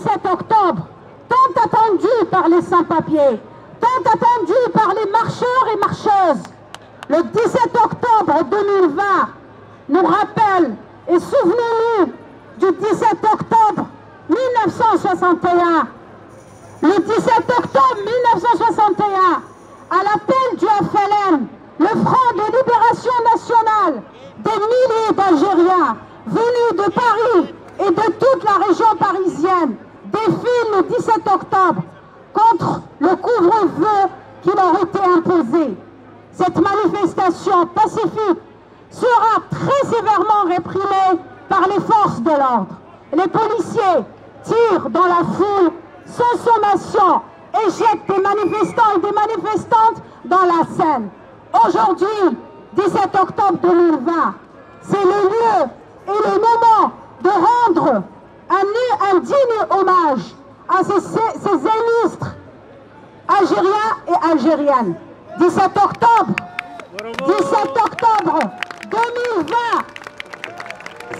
17 octobre, tant attendu par les sans-papiers, tant attendu par les marcheurs et marcheuses. Le 17 octobre 2020 nous rappelle, et souvenez-nous du 17 octobre 1961. Le 17 octobre 1961, à l'appel du FLN, le Front de Libération Nationale, des milliers d'Algériens venus de Paris et de toute la région parisienne défilent le 17 octobre contre le couvre-feu qui leur était imposé. Cette manifestation pacifique sera très sévèrement réprimée par les forces de l'ordre. Les policiers tirent dans la foule sans sommation et jettent des manifestants et des manifestantes dans la Seine. Aujourd'hui, 17 octobre 2020, c'est le lieu et le moment de rendre un digne hommage à ces illustres Algériens et Algériennes. 17 octobre 2020,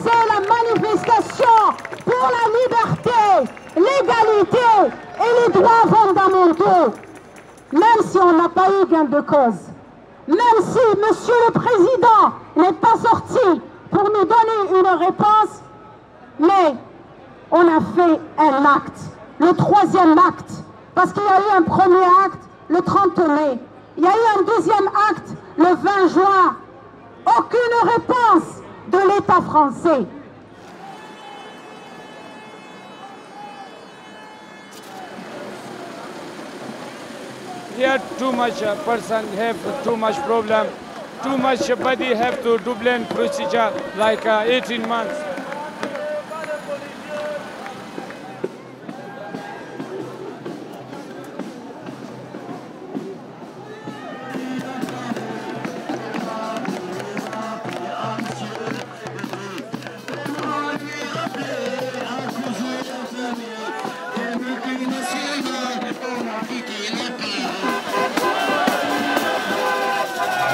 c'est la manifestation pour la liberté, l'égalité et les droits fondamentaux. Même si on n'a pas eu gain de cause, même si Monsieur le Président n'est pas sorti pour nous donner une réponse, mais on a fait un acte, le troisième acte, parce qu'il y a eu un premier acte le 30 mai, il y a eu un deuxième acte le 20 juin. Aucune réponse de l'État français. Here too much person have too much problem, too much body have to Dublin procedure like 18 months.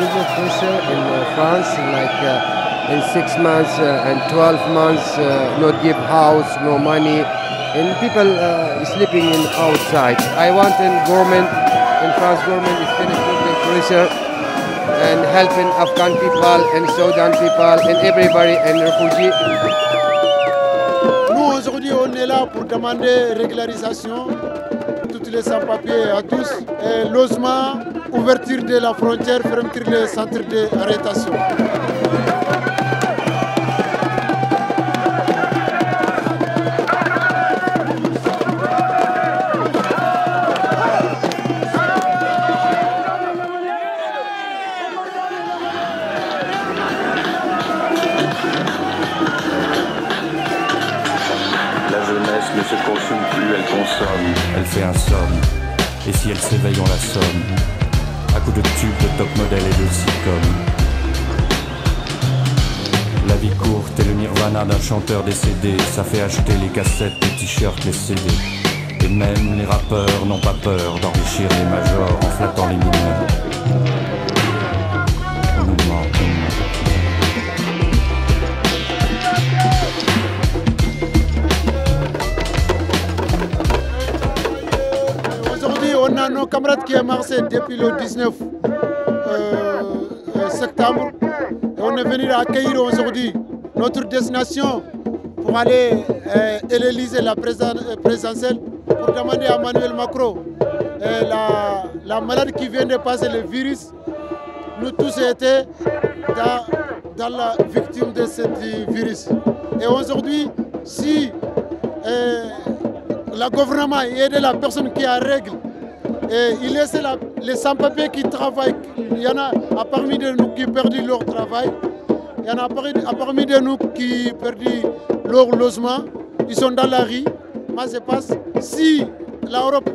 Business pressure in France, like in 6 months and 12 months, not give house, no money, and people sleeping in outside. I want government, in France government is finished with the pressure and helping Afghan people and Sudan people and everybody and refugees. Nous aujourd'hui on est là pour demander régularisation, toutes les sans-papiers à tous, et logement, ouverture de la frontière, fermeture des centres d'arrestation. La jeunesse ne se consume plus, elle consomme. Elle fait un somme, et si elle s'éveille on la somme. À coups de tubes, de top modèle et de sitcom. La vie courte et le nirvana d'un chanteur décédé, ça fait acheter les cassettes, les t-shirts, les CD. Et même les rappeurs n'ont pas peur d'enrichir les majors en flattant les mineurs. On nous ment, Aujourd'hui, on a nos camarades qui sont marchés depuis le 19 septembre. Et on est venu accueillir aujourd'hui notre destination pour aller élyser la présidentielle pour demander à Emmanuel Macron la maladie qui vient de passer, le virus. Nous tous étions dans la victime de ce virus. Et aujourd'hui, si le gouvernement aide la personne qui a règle, et il laisse les sans-papiers qui travaillent, il y en a parmi de nous qui ont perdu leur travail, il y en a parmi de nous qui ont perdu leur logement, ils sont dans la rue. Moi je pense, si l'Europe,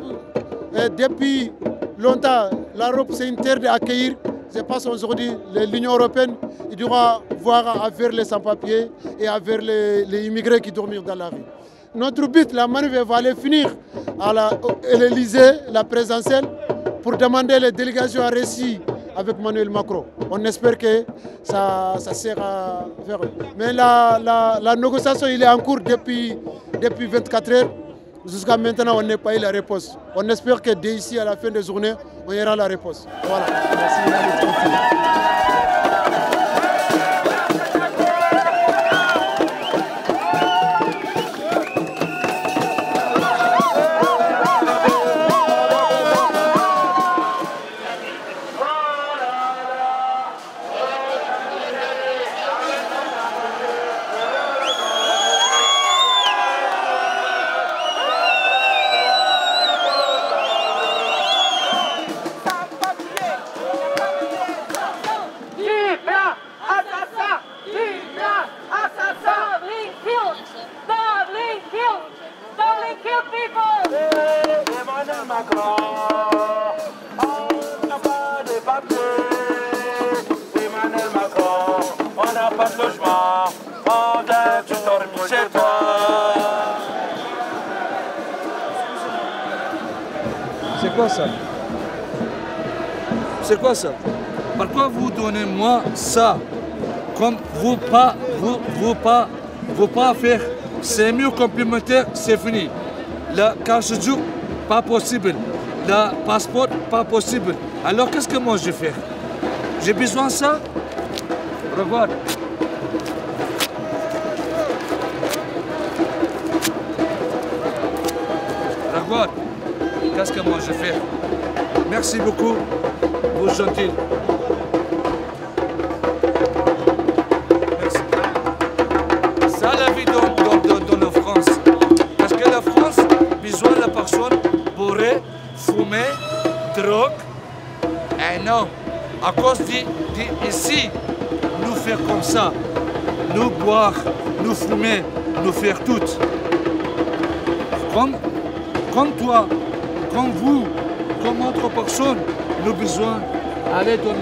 depuis longtemps, l'Europe c'est une terre d'accueillir, je pense aujourd'hui l'Union européenne, il doit voir vers les sans-papiers et vers les immigrés qui dorment dans la rue. Notre but, la manœuvre va aller finir à l'Élysée, la présidentielle, pour demander les délégations à récit avec Emmanuel Macron. On espère que ça sera vers eux. Mais la négociation il est en cours depuis 24 heures. jusqu'à maintenant, on n'a pas eu la réponse. On espère que d'ici à la fin de journée, on aura la réponse. Voilà. Merci. C'est quoi ça? C'est quoi ça? Pourquoi vous donnez moi ça? Comme vous pas faire, c'est mieux complémentaire, c'est fini. La carte de jour, pas possible. Le passeport, pas possible. Alors qu'est-ce que moi je vais faire? J'ai besoin de ça? Regarde. Regarde. Qu'est-ce que moi je fais? Merci beaucoup, vous gentil. Merci. Ça la vie dans la France. Parce que la France a besoin de la personne bourrée, fumer, drogue. Et non, à cause d'ici, nous faire comme ça. Nous boire, nous fumer, nous faire tout. Comme toi. Comme vous, comme autre personne, nous avons besoin d'aller dans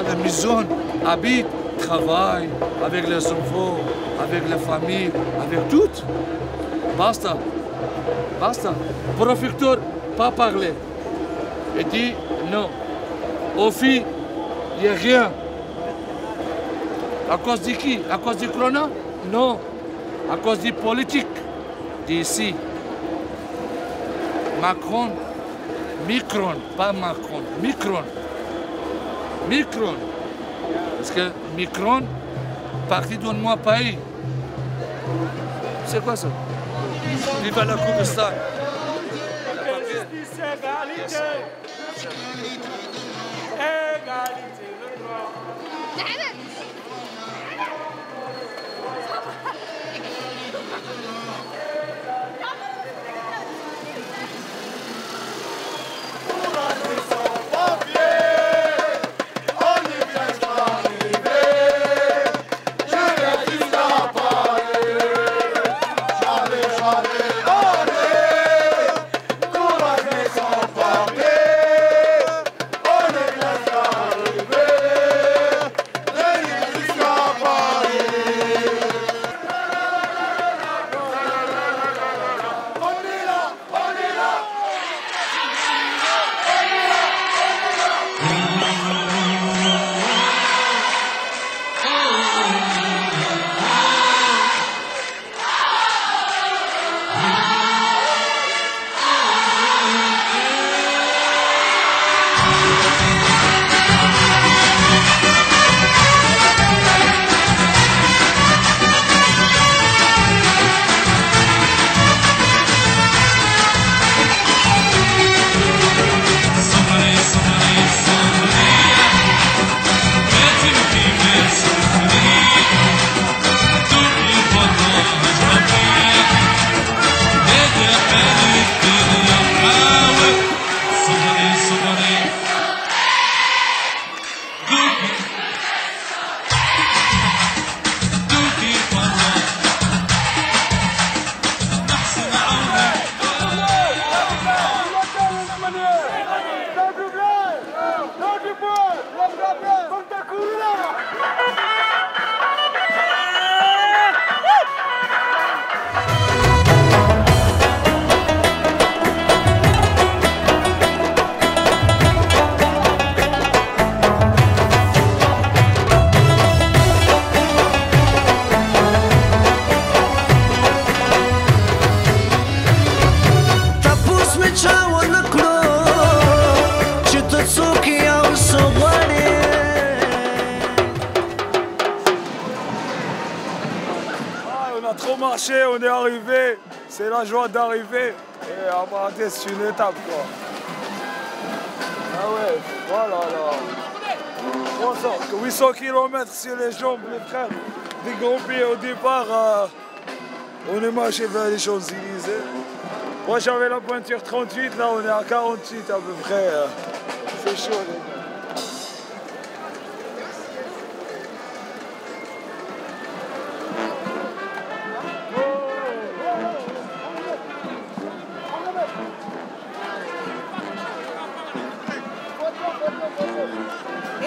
la maison, habiter, travailler, avec les enfants, avec la famille, avec tout. Basta. Basta. Professeur, pas parler. Et dit non. Aux filles, il n'y a rien. À cause de qui? À cause du corona? Non. À cause du politique d'ici. Macron, Micron, pas Macron, Micron. Micron. Parce que Micron, parti de mon pays. C'est quoi ça? Vive la Kurdistan. Justice, égalité. Égalité, le droit. marché, on est arrivé. C'est la joie d'arriver. Et après, c'est une étape, quoi. Ah ouais, voilà, là. 800 km sur les jambes, les frères. Des gros pieds au départ. On est marché vers les Champs-Élysées. Moi, j'avais la pointure 38, là, on est à 48 à peu près. C'est chaud, les gars.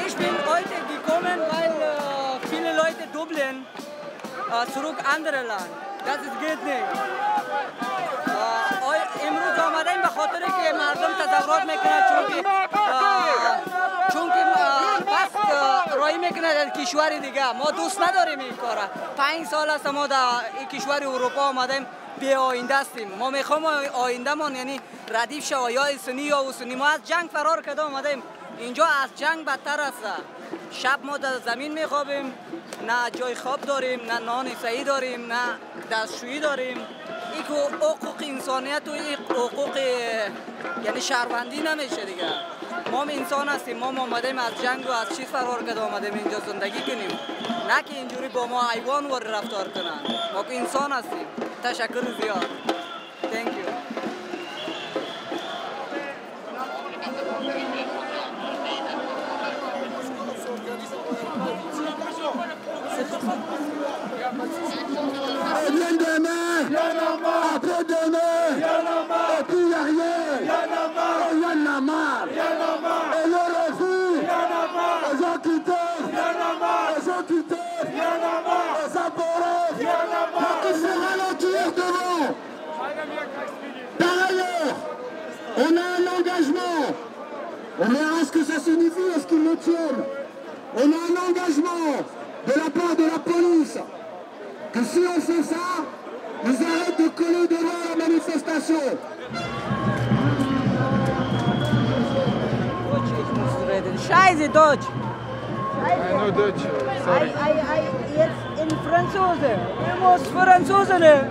Ich bin heute gekommen, weil viele Leute Dublin zurück andere Land. Das geht nicht. امروز آمدیم به خاطر که مردم تظاهرات میکنند چون که بس رای میکنند در کشور دیگه. ما دوست نداریم این کارا. 5 سال است ما در این کشور اروپا آمدیم بی آینده هستیم. ما میخوام آیندهمان یعنی ردیف شود یا سنی یا اوسنی. ما از جنگ فرار کرده آمدیم. اینجا از جنگ بدتر است. شب ما در زمین میخوابیم، نه جای خواب داریم، نه نان صحیح داریم، نه دستشویی داریم. این حقوق انسانیت و این حقوق یعنی شهروندی نمیشه دیگه. ما انسان هستیم، ما آمدیم از جنگ و از چیز فرار کرده آمدیم اینجا زندگی کنیم، نه که اینجوری با ما حیوان ور رفتار کنن. ما که انسان هستیم. تشکر زیاد. Thank you. Après-demain, et puis il n'y a rien, il y en a marre, et le refus, les gens qui taisent, les appareils, donc il faut ralentir devant. Par ailleurs, on a un engagement, on verra ce que ça signifie, est-ce qu'ils le tiennent. On a un engagement de la part de la police, que si on fait ça, ils arrêtent de coller devant la manifestation. Scheiße, Deutsch. I know Dutch, sorry. Jetzt in Franzose. Ich muss Franzose lernen.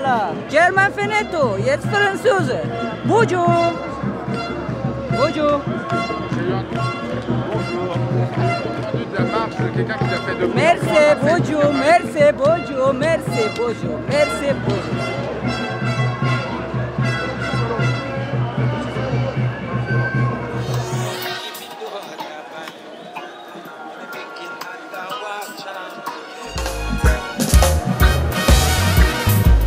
La. German finito, jetzt Franzose. Bonjour. Bonjour. Merci, bonjour, merci, bonjour, merci, bonjour, merci, bonjour.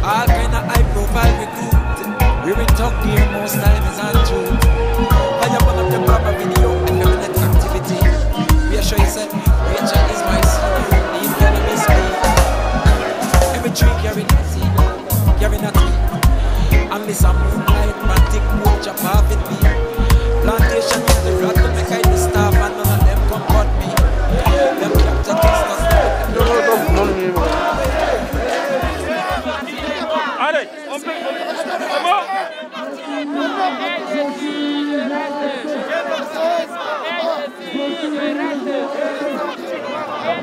All kind of high profile recruit. We will talk here most time is untrue. I am one of the proper video and feminine activity. We are sure you said nature is my son. Leave cannabis free. Every tree carrying a seed, carrying a tree. And this a moonlight, romantic mood, chop off it me. Plantation is the rod to make I the staff and none of them come cut me. Them capture Christmas. Allez, on peut.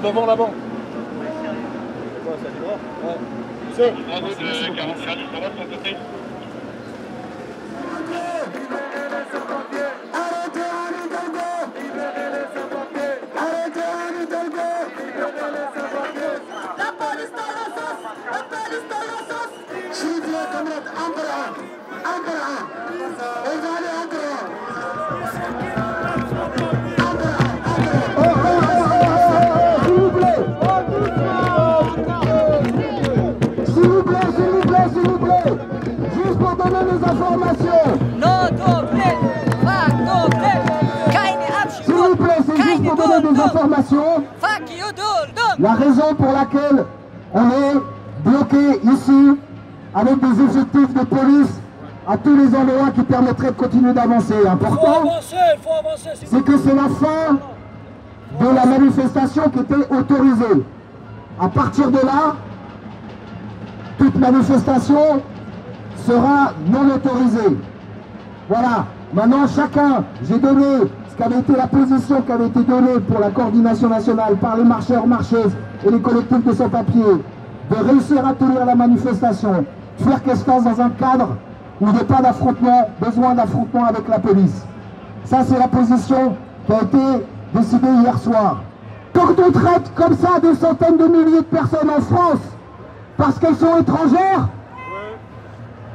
Devant l'avant. C'est quoi, ça du droit? Ouais. C'est. Bravo de 45, ça va de ton côté? S'il vous plaît, juste pour donner les informations. S'il vous plaît, c'est juste pour donner des informations. La raison pour laquelle on est bloqué ici avec des effectifs de police à tous les endroits qui permettraient de continuer d'avancer. Important, c'est que c'est la fin de la manifestation qui était autorisée. À partir de là, toute manifestation sera non autorisée. Voilà. Maintenant, chacun, j'ai donné ce qu'avait été la position qui avait été donnée pour la coordination nationale par les marcheurs, marcheuses et les collectifs de sans-papiers. de réussir à tenir la manifestation, faire qu'elle se fasse dans un cadre où il n'y a pas d'affrontement, besoin d'affrontement avec la police. Ça, c'est la position qui a été décidée hier soir. Quand on traite comme ça des centaines de milliers de personnes en France, parce qu'elles sont étrangères,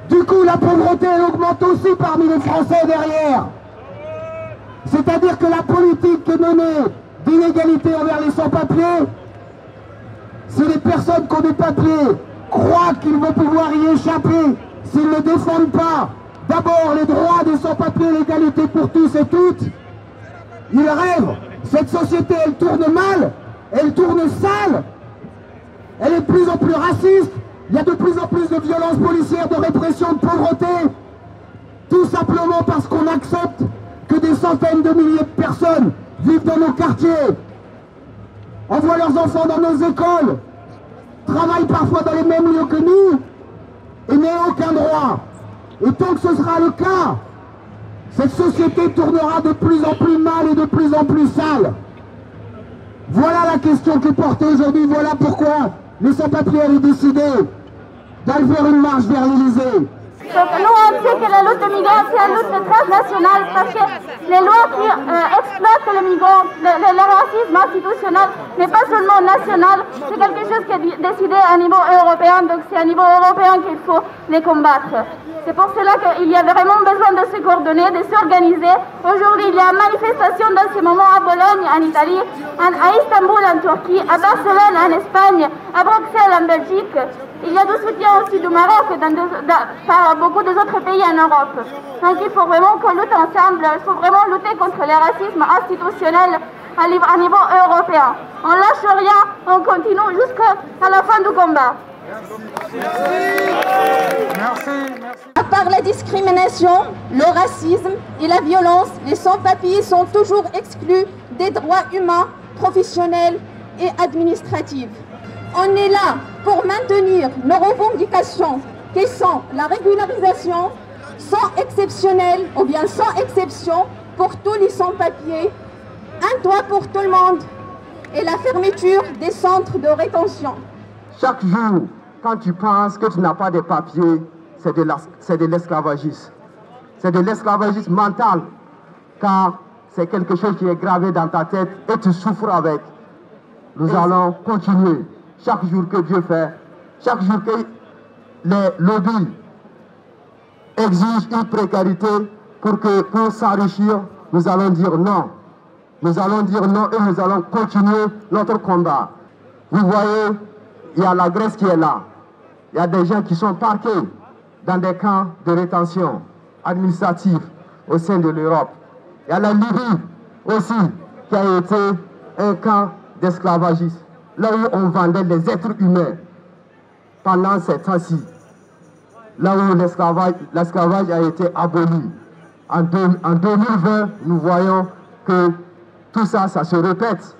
du coup, la pauvreté, elle augmente aussi parmi les Français derrière. C'est-à-dire que la politique qui est menée d'inégalité envers les sans-papiers, si les personnes qui ont des papiers croient qu'ils vont pouvoir y échapper, s'ils ne défendent pas d'abord les droits des sans-papiers, l'égalité pour tous et toutes, ils rêvent. Cette société, elle tourne mal, elle tourne sale, elle est de plus en plus raciste, il y a de plus en plus de violences policières, de répression, de pauvreté, tout simplement parce qu'on accepte que des centaines de milliers de personnes vivent dans nos quartiers, envoient leurs enfants dans nos écoles, travaillent parfois dans les mêmes lieux que nous et n'aient aucun droit. Et tant que ce sera le cas, cette société tournera de plus en plus mal et de plus en plus sale. Voilà la question qui est portée aujourd'hui, voilà pourquoi les sans-papiers ont décidé d'aller faire une marche vers l'Élysée. Donc nous on sait que la lutte des migrants c'est une lutte transnationale parce que les lois qui exploitent les migrants, le racisme institutionnel n'est pas seulement national, c'est quelque chose qui est décidé à niveau européen, donc c'est à niveau européen qu'il faut les combattre. C'est pour cela qu'il y a vraiment besoin de se coordonner, de s'organiser. Aujourd'hui il y a une manifestation dans ce moment à Bologne en Italie, à Istanbul en Turquie, à Barcelone en Espagne, à Bruxelles en Belgique. Il y a du soutien aussi du Maroc par beaucoup d'autres pays en Europe. Donc il faut vraiment qu'on lutte ensemble, il faut vraiment lutter contre le racisme institutionnel à niveau européen. On lâche rien, on continue jusqu'à la fin du combat. Merci. À part la discrimination, le racisme et la violence, les sans-papiers sont toujours exclus des droits humains, professionnels et administratifs. On est là pour maintenir nos revendications qui sont la régularisation sans exceptionnel ou bien sans exception pour tous les sans-papiers, un toit pour tout le monde et la fermeture des centres de rétention. Chaque jour, quand tu penses que tu n'as pas de papiers, c'est de l'esclavagisme. C'est de l'esclavagisme mental, car c'est quelque chose qui est gravé dans ta tête et tu souffres avec. Nous allons continuer. Chaque jour que Dieu fait, chaque jour que les lobbies exigent une précarité pour s'enrichir, nous allons dire non. Nous allons dire non et nous allons continuer notre combat. Vous voyez, il y a la Grèce qui est là. Il y a des gens qui sont parqués dans des camps de rétention administrative au sein de l'Europe. Il y a la Libye aussi qui a été un camp d'esclavagisme, là où on vendait les êtres humains pendant ces temps-ci, là où l'esclavage a été aboli. En 2020, nous voyons que tout ça, ça se répète.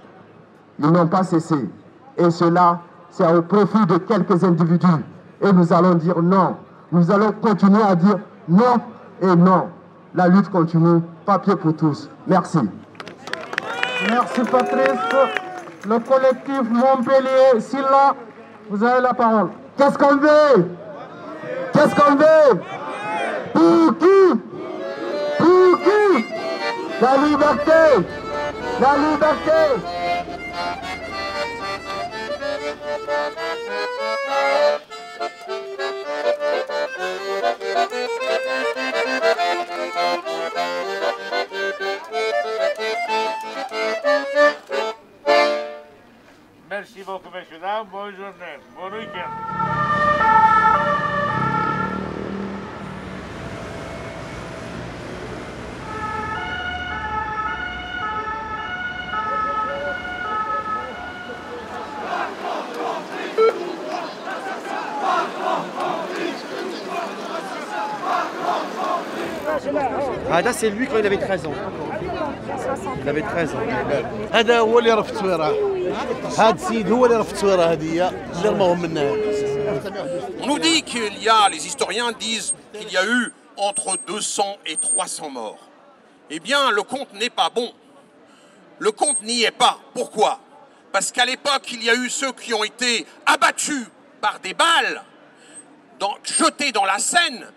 Ils n'ont pas cessé. Et cela, c'est au profit de quelques individus. Et nous allons dire non. Nous allons continuer à dire non et non. La lutte continue. Papier pour tous. Merci. Merci Patrice. Le collectif Montpellier, Silla, vous avez la parole. Qu'est-ce qu'on veut? Qu'est-ce qu'on veut? Pour qui? Pour qui? La liberté! La liberté! Merci beaucoup, messieurs, dames. Bonne journée. Bon week-end. Ah, là, c'est lui quand il avait 13 ans. Il avait 13 ans. هذا هو اللي رفض تصويره. هذا السيد هو اللي رفض تصويره هذه اللي رماهم منها. On nous dit qu'il y a, les historiens disent qu'il y a eu entre 200 et 300 morts. Eh bien, le compte n'est pas bon. Le compte n'y est pas. Pourquoi? Parce qu'à l'époque, il y a eu ceux qui ont été abattus par des balles jetées dans la Seine,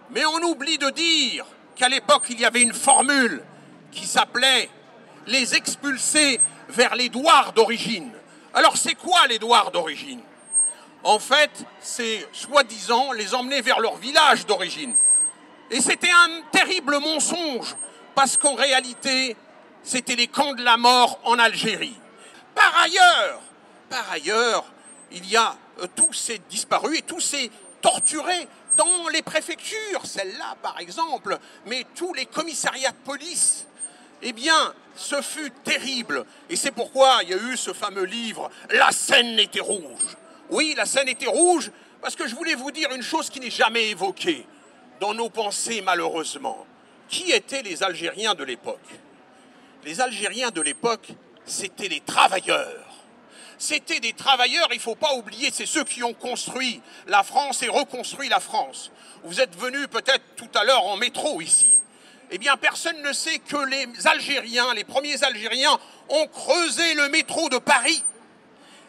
mais on oublie de dire qu'à l'époque, il y avait une formule qui s'appelait « les expulser vers les douars d'origine ». Alors, c'est quoi les douars d'origine? En fait, c'est soi-disant les emmener vers leur village d'origine. Et c'était un terrible mensonge, parce qu'en réalité, c'était les camps de la mort en Algérie. Par ailleurs, il y a tous ces disparus et tous ces torturés dans les préfectures, celle-là par exemple, mais tous les commissariats de police. Eh bien, ce fut terrible. Et c'est pourquoi il y a eu ce fameux livre « La Seine était rouge ». Oui, la Seine était rouge, parce que je voulais vous dire une chose qui n'est jamais évoquée dans nos pensées, malheureusement. Qui étaient les Algériens de l'époque? Les Algériens de l'époque, c'était les travailleurs. C'était des travailleurs, il ne faut pas oublier, c'est ceux qui ont construit la France et reconstruit la France. Vous êtes venus peut-être tout à l'heure en métro ici. Eh bien, personne ne sait que les Algériens, les premiers Algériens, ont creusé le métro de Paris.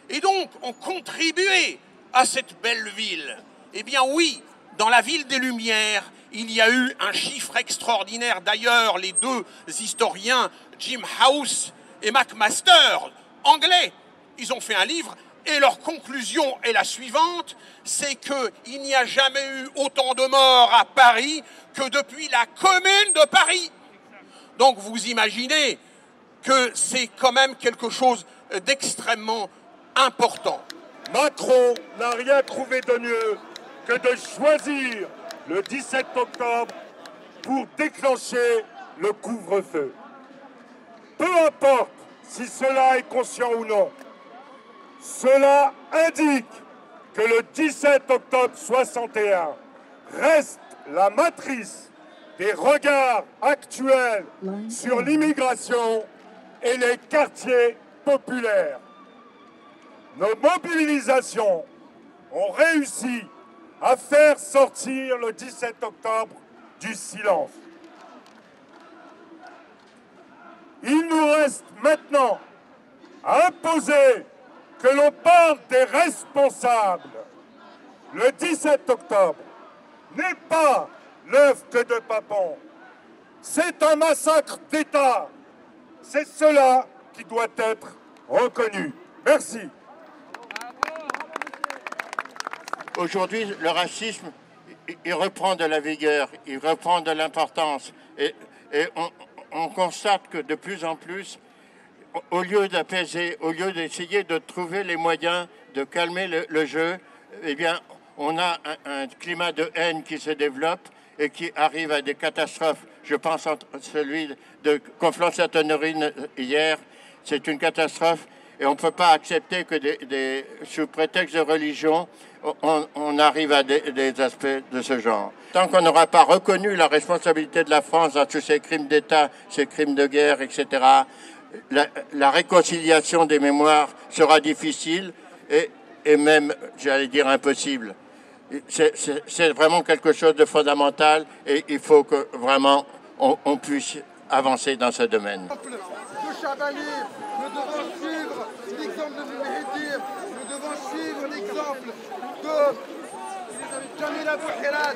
Et donc, ont contribué à cette belle ville. Eh bien oui, dans la ville des Lumières, il y a eu un chiffre extraordinaire. D'ailleurs, les deux historiens, Jim House et McMaster, anglais, ils ont fait un livre et leur conclusion est la suivante, c'est qu'il n'y a jamais eu autant de morts à Paris que depuis la Commune de Paris. Donc vous imaginez que c'est quand même quelque chose d'extrêmement important. Macron n'a rien trouvé de mieux que de choisir le 17 octobre pour déclencher le couvre-feu. Peu importe si cela est conscient ou non, cela indique que le 17 octobre 61 reste la matrice des regards actuels sur l'immigration et les quartiers populaires. Nos mobilisations ont réussi à faire sortir le 17 octobre du silence. Il nous reste maintenant à imposer que l'on parle des responsables. Le 17 octobre n'est pas l'œuvre que de Papon. C'est un massacre d'État. C'est cela qui doit être reconnu. Merci. Aujourd'hui, le racisme, il reprend de la vigueur, il reprend de l'importance. Et on constate que de plus en plus, au lieu d'apaiser, au lieu d'essayer de trouver les moyens de calmer le jeu, eh bien, on a un climat de haine qui se développe et qui arrive à des catastrophes. Je pense à celui de Conflans-Sainte-Honorine hier. C'est une catastrophe et on ne peut pas accepter que sous prétexte de religion, on arrive à des aspects de ce genre. Tant qu'on n'aura pas reconnu la responsabilité de la France dans tous ces crimes d'État, ces crimes de guerre, etc., la réconciliation des mémoires sera difficile et même, j'allais dire, impossible. C'est vraiment quelque chose de fondamental et il faut que vraiment on puisse avancer dans ce domaine. De Chabani, nous devons suivre l'exemple de Mehdir, nous devons suivre l'exemple de Jamil Abou Hirat.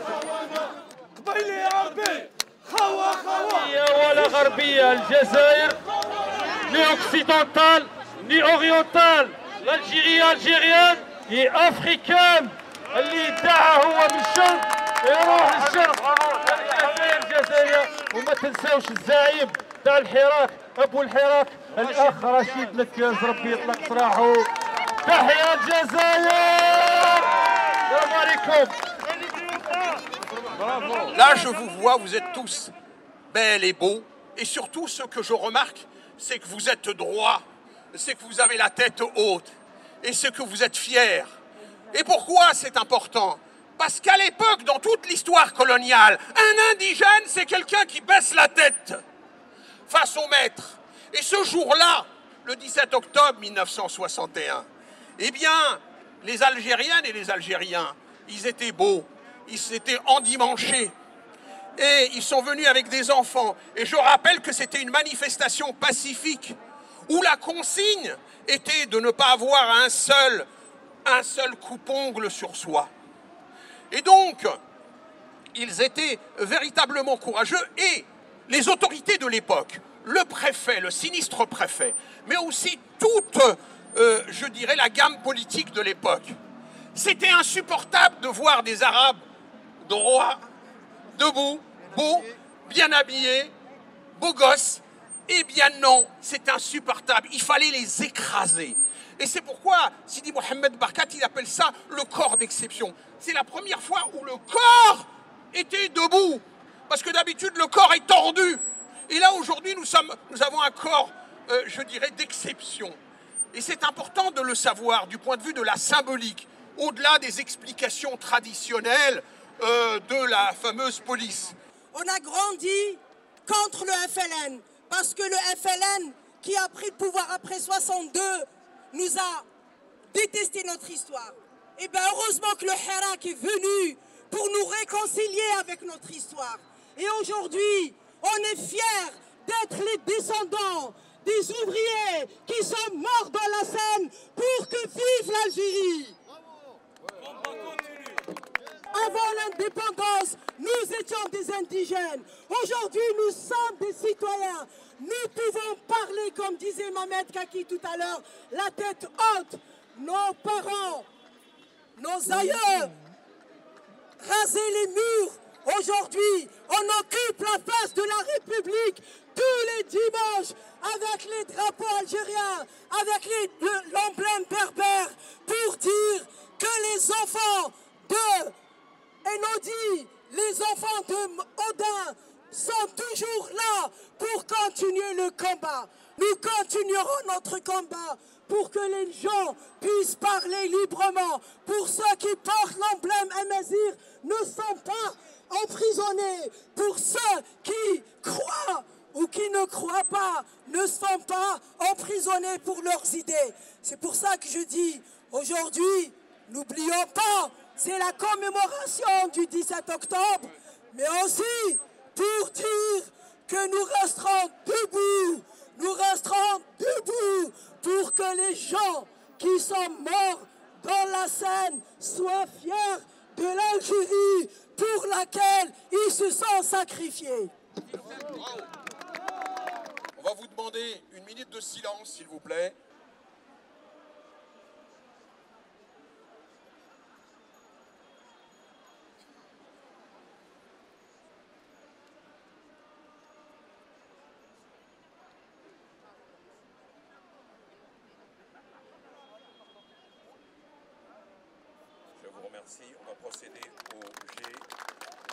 قبيلة عربي خوا ولا غربية الجزائر ni occidentale ni orientale l'Algérie algérienne هي افريكان اللي يدعى هو من الشرق يروح للشرق الجزائر وما تنساوش الزعيم تاع الحراك ابو الحراك الاخ رشيد لكاز ربي يطلق سراحه تحيا الجزائر السلام عليكم. Là, je vous vois, vous êtes tous belles et beaux. Et surtout, ce que je remarque, c'est que vous êtes droits, c'est que vous avez la tête haute, et c'est que vous êtes fiers. Et pourquoi c'est important? Parce qu'à l'époque, dans toute l'histoire coloniale, un indigène, c'est quelqu'un qui baisse la tête face au maître. Et ce jour-là, le 17 octobre 1961, eh bien, les Algériennes et les Algériens, ils étaient beaux, ils étaient endimanchés. Et ils sont venus avec des enfants. Et je rappelle que c'était une manifestation pacifique où la consigne était de ne pas avoir un seul un seul coupe-ongle sur soi. Et donc, ils étaient véritablement courageux et les autorités de l'époque, le préfet, le sinistre préfet, mais aussi toute, je dirais, la gamme politique de l'époque. C'était insupportable de voir des Arabes droits, debout, beaux, bien habillés, beaux gosses. Eh bien non, c'est insupportable. Il fallait les écraser. Et c'est pourquoi Sidi Mohamed Barkat, il appelle ça le corps d'exception. C'est la première fois où le corps était debout. Parce que d'habitude, le corps est tordu. Et là, aujourd'hui, nous avons un corps, je dirais, d'exception. Et c'est important de le savoir du point de vue de la symbolique, au-delà des explications traditionnelles de la fameuse police. On a grandi contre le FLN, parce que le FLN, qui a pris le pouvoir après 62, nous a détesté notre histoire. Et bien heureusement que le Hirak est venu pour nous réconcilier avec notre histoire. Et aujourd'hui, on est fiers d'être les descendants des ouvriers qui sont morts dans la Seine pour que vive l'Algérie. Avant l'indépendance, nous étions des indigènes. Aujourd'hui, nous sommes des citoyens. Nous pouvons parler, comme disait Mohamed Kaki tout à l'heure, la tête haute. Nos parents, nos aïeux, raser les murs. Aujourd'hui, on occupe la place de la République tous les dimanches avec les drapeaux algériens, avec l'emblème berbère, pour dire que les enfants de Enodi, les enfants de Odin sont toujours là pour continuer le combat. Nous continuerons notre combat pour que les gens puissent parler librement. Pour ceux qui portent l'emblème Amazigh ne sont pas emprisonnés. Pour ceux qui croient ou qui ne croient pas ne sont pas emprisonnés pour leurs idées. C'est pour ça que je dis aujourd'hui, n'oublions pas, c'est la commémoration du 17 octobre, mais aussi pour dire que nous resterons debout pour que les gens qui sont morts dans la Seine soient fiers de l'Algérie pour laquelle ils se sont sacrifiés. On va vous demander une minute de silence, s'il vous plaît. Je vous remercie. On va procéder au jet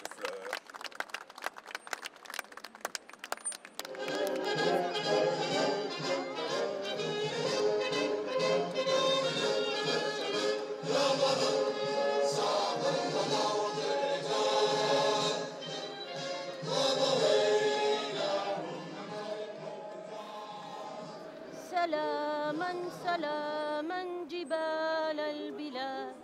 de fleurs. سلاما سلاما جبال البلاد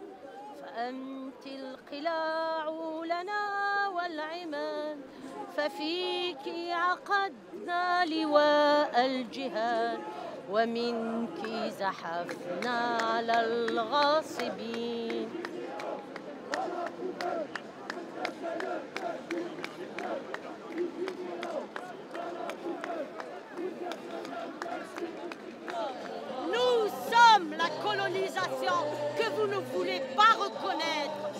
فأنت القلاع لنا والعماد ففيك عقدنا لواء الجهاد ومنك زحفنا على الغاصبين Nous sommes la colonisation que vous ne voulez pas reconnaître.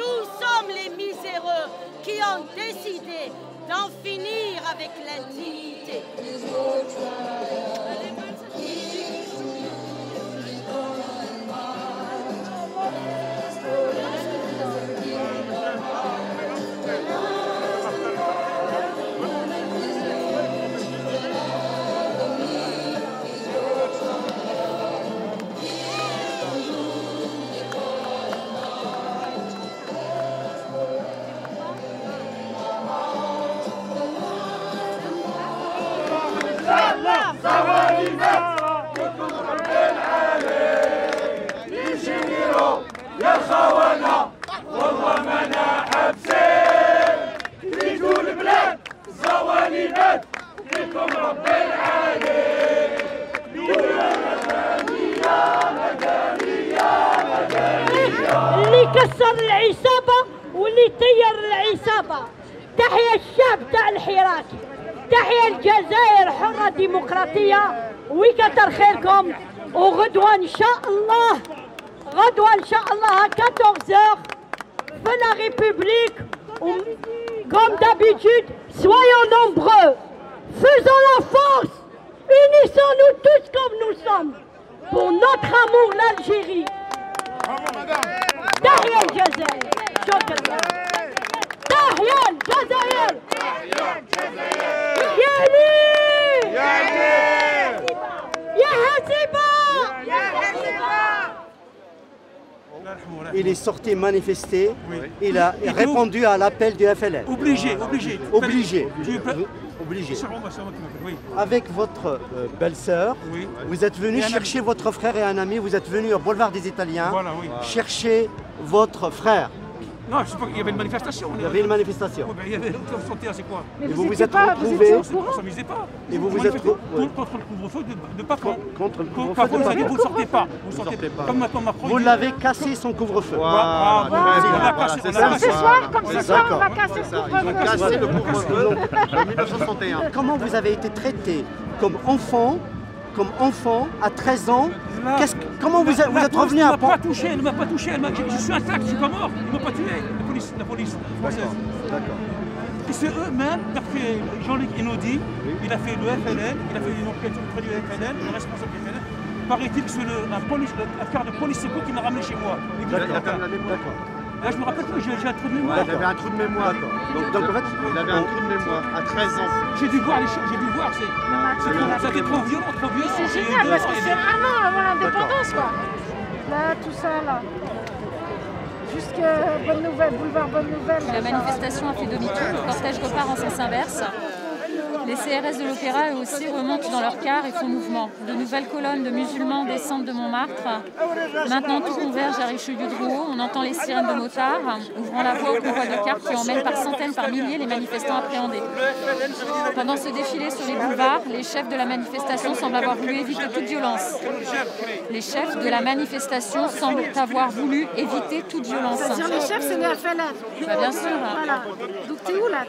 Nous sommes les miséreux qui ont décidé d'en finir avec l'indignité. Salam, واللي طير العصابة. تحيا الشعب تاع الحراك، تحيا الجزائر حرة ديمقراطية، ويكتر خيركم. وغدوة إن شاء الله، غدوة إن شاء الله 14h في la République. Comme d'habitude, soyons nombreux, faisons la force, unissons-nous tous comme nous sommes pour notre amour l'Algérie. تحيا الجزائر. شكرا. تحيا الجزائر. يا لي يا حسيبة. Il est sorti manifester, il a répondu à l'appel du FLN. Obligé. Avec votre belle-sœur, vous êtes venu chercher votre frère et un ami, vous êtes venu au boulevard des Italiens, chercher votre frère. Non, je sais pas, il y avait une manifestation. Il y avait une manifestation. Oui, il y avait l'autre sortie, c'est quoi? Et vous vous êtes retrouvés. On s'amusait pas. Et vous vous êtes contre le couvre-feu de pas quand. Contre le couvre-feu. Parfois, vous avez dit, vous ne sortez pas. Vous sortez pas. Comme maintenant Macron. Vous l'avez cassé son couvre-feu. On l'a cassé. Comme ce soir, on va casser le couvre-feu. On va casser le couvre-feu en 1961. Comment vous avez été traité comme enfant à 13 ans? Comment vous êtes revenu à... Elle ne m'a pas touché, je suis intact, je ne suis pas mort, ils ne m'ont pas tué, la police française. D'accord. Et c'est eux-mêmes, d'après Jean-Luc Enaudi, il a fait le FLN, il a fait une enquête auprès du FLN, le responsable du FLN. Paraît-il que c'est un quart de police secours qui m'a ramené chez moi. D'accord. Là, je me rappelle plus, j'ai un trou de mémoire. Il avait un trou de mémoire. Donc en fait, il avait un trou de mémoire à 13 ans. J'ai dû voir les choses, ça a été trop violent. C'est génial parce que c'est vraiment avant l'indépendance, quoi. Là, tout ça, là. Jusque Bonne Nouvelle, boulevard Bonne Nouvelle. La manifestation a fait demi-tour, le cortège repart en sens inverse. Les CRS de l'Opéra, eux aussi, remontent dans leur car et font mouvement. De nouvelles colonnes de musulmans descendent de Montmartre. Maintenant, tout converge à Richelieu-Drouot. On entend les sirènes de motards, ouvrant la voie au convoi de cars qui emmènent par centaines, par milliers les manifestants appréhendés. Pendant ce défilé sur les boulevards, les chefs de la manifestation semblent avoir voulu éviter toute violence. Les chefs de la manifestation semblent avoir voulu éviter toute violence. C'est-à-dire les chefs, c'est les FLN. Bah, bien sûr. Voilà. Donc t'es où là?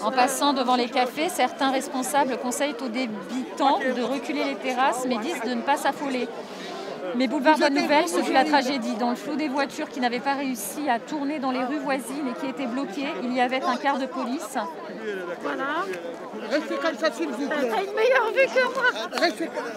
En passant devant les cafés, certains responsables conseillent aux débitants de reculer les terrasses, mais disent de ne pas s'affoler. Mais boulevard Bonne Nouvelle, ce fut la tragédie. Dans le flot des voitures qui n'avaient pas réussi à tourner dans les rues voisines et qui étaient bloquées, il y avait un quart de police. Voilà. Restez comme ça, s'il vous plaît. T'as une meilleure vue que moi. Restez comme ça.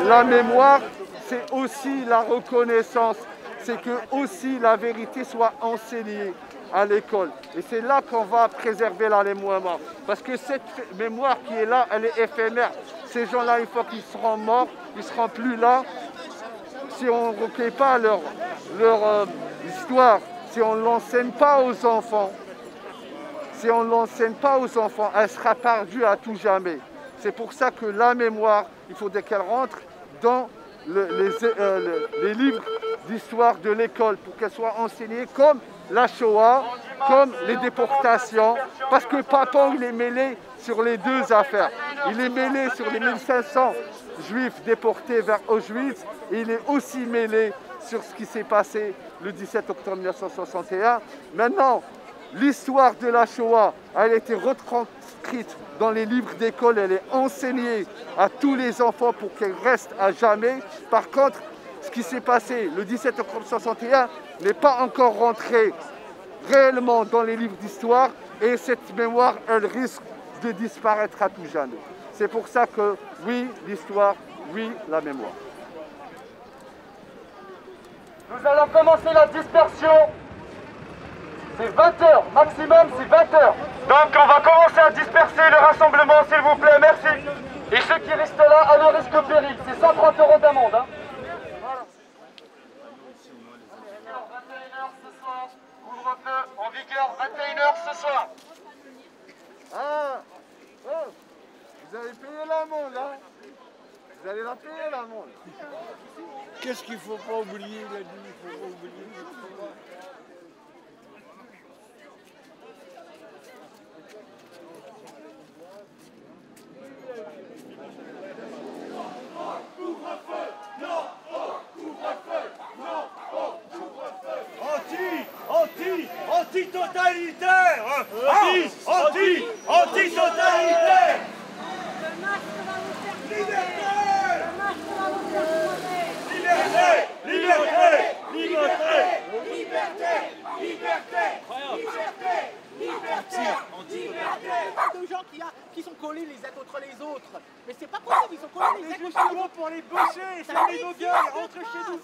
La mémoire, c'est aussi la reconnaissance, c'est que aussi la vérité soit enseignée à l'école. Et c'est là qu'on va préserver la mémoire. Parce que cette mémoire qui est là, elle est éphémère. Ces gens-là, une fois qu'ils seront morts, ils ne seront plus là. Si on ne recueille pas leur histoire, si on ne l'enseigne pas aux enfants, elle sera perdue à tout jamais. C'est pour ça que la mémoire, il faudrait qu'elle rentre dans les livres d'histoire de l'école pour qu'elle soit enseignée comme la Shoah, comme les déportations, parce que Papon, il est mêlé sur les deux affaires. Il est mêlé sur les 1500 juifs déportés vers Auschwitz, et il est aussi mêlé sur ce qui s'est passé le 17 octobre 1961. Maintenant, l'histoire de la Shoah, elle a été retranscrite dans les livres d'école, elle est enseignée à tous les enfants pour qu'elle reste à jamais. Par contre, ce qui s'est passé le 17 octobre 1961 n'est pas encore rentré réellement dans les livres d'histoire, et cette mémoire, elle risque de disparaître à tout jamais. C'est pour ça que oui, l'histoire, oui, la mémoire. Nous allons commencer la dispersion. C'est 20h, maximum c'est 20h. Donc on va commencer à disperser le rassemblement, s'il vous plaît, merci. Et ceux qui restent là, à leur risque péril, c'est 130 € d'amende. Hein. Voilà. 21h ce soir, couvre-feu en vigueur, 21h ce soir. payer l'amende, hein. Vous allez la payer l'amende. Qu'est-ce qu'il faut pas oublier, il a dit, il faut pas oublier. Anti-totalitaire, anti-totalitaire. De gens qui sont collés les uns contre les autres. Mais c'est pas possible, ils sont collés les uns contre les autres. Pour les boucher, fermer nos gueules et rentrer chez nous.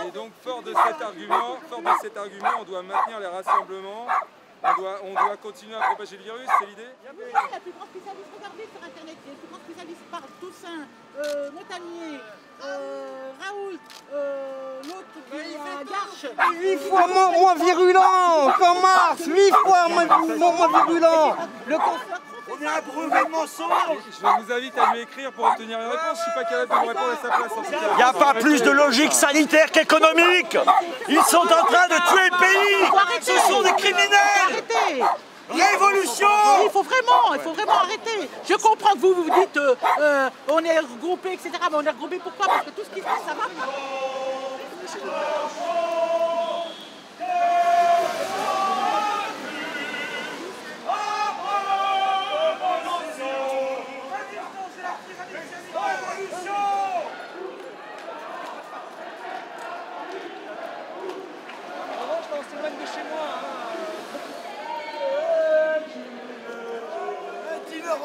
Et donc, fort de cet argument, on doit maintenir les rassemblements. On doit continuer à propager le virus, c'est l'idée? Il y a plus grands spécialistes, regardez sur internet, il y a plus grands spécialistes par Toussaint, Montagnier, Raoult, l'autre qui est à Garches. 8 fois moins virulent qu'en mars, 8 fois moins virulent. On est abreuvé de mensonges. Je vous invite à lui écrire pour obtenir une réponse. Je ne suis pas capable de vous répondre à sa place. Il n'y a pas plus de logique sanitaire qu'économique. Ils sont en train de tuer le pays. Ce sont des criminels. Arrêtez. Révolution. Il faut vraiment arrêter. Je comprends que vous dites on est regroupés, etc. Mais on est regroupés pourquoi? Parce que tout ce qui se passe, ça va.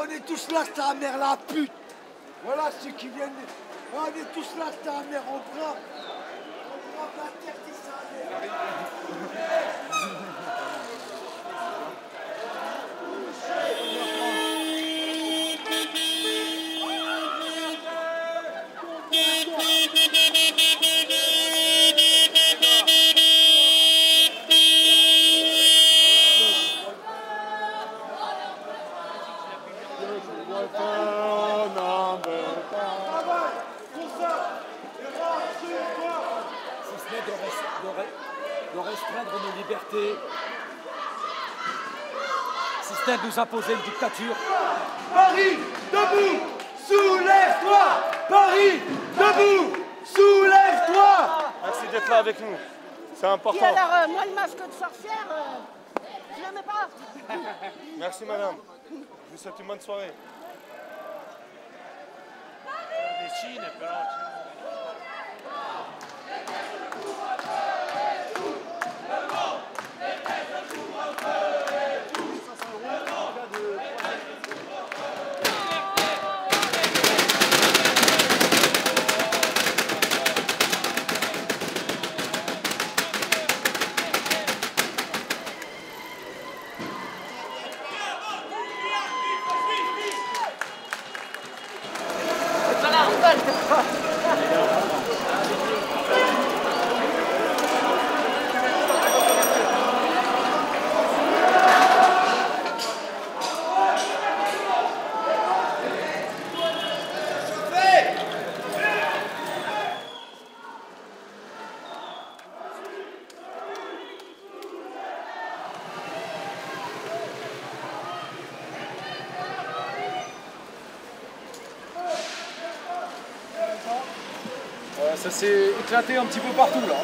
On est tous là, c'est ta mère la pute. Voilà ceux qui viennent. On est tous là, c'est ta mère au bras. On prend la terre, c'est sa mère. De restreindre nos libertés, si ce n'est de nous imposer une dictature. Paris, debout, soulève-toi. Paris, debout, soulève-toi. Merci d'être là avec nous, c'est important. Et alors, moi le masque de sorcière, je l'aimais pas. Merci madame, je vous souhaite une bonne soirée. Ça s'est éclaté un petit peu partout là.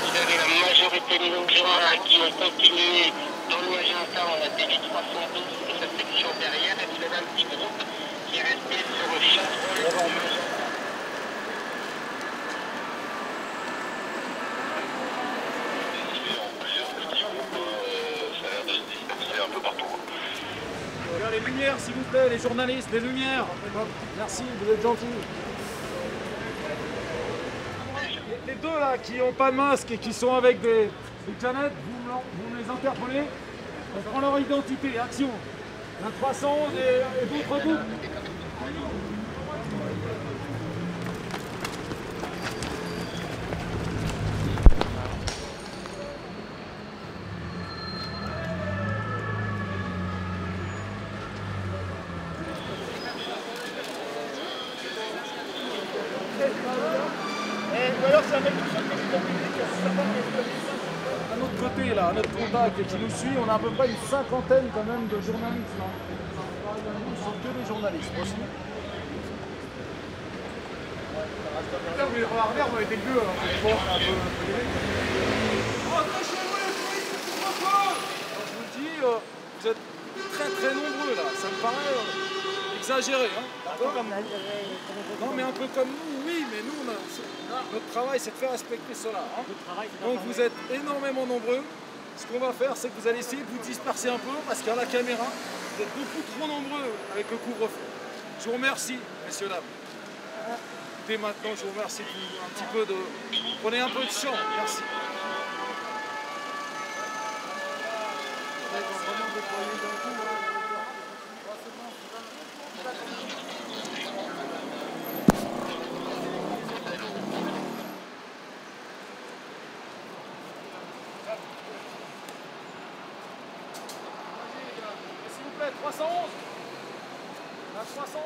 Vous avez la majorité des gens qui ont continué dans le Magenta, on a télé 312 sur cette section derrière, et vous avez un petit groupe qui est resté sur le Chabrol. Les lumières, s'il vous plaît, les journalistes, les lumières. Merci, vous êtes gentils. Les deux là qui n'ont pas de masque et qui sont avec des canettes, vous me les interpellez. On prend leur identité, action. Un 311 et d'autres groupes. À notre côté, là, à notre contact qui nous suit, on a à peu près une cinquantaine quand même de journalistes. Hein. Nous ne sommes que des journalistes aussi. Putain, mais regardez, on a été vieux, alors c'est bon, un peu. Rentrez chez vous, les polices, c'est trop fort. Je vous le dis, vous êtes très très nombreux là, ça me paraît exagéré. Hein. Non, mais un peu comme nous, oui, mais nous, notre travail, c'est de faire respecter cela. Hein. Donc vous êtes énormément nombreux. Ce qu'on va faire, c'est que vous allez essayer de vous disperser un peu, parce qu'à la caméra, vous êtes beaucoup trop nombreux avec le couvre-feu. Je vous remercie, messieurs, dames. Dès maintenant, je vous remercie un petit peu de... Prenez un peu de champ, merci. S'il vous plaît, 311. 311.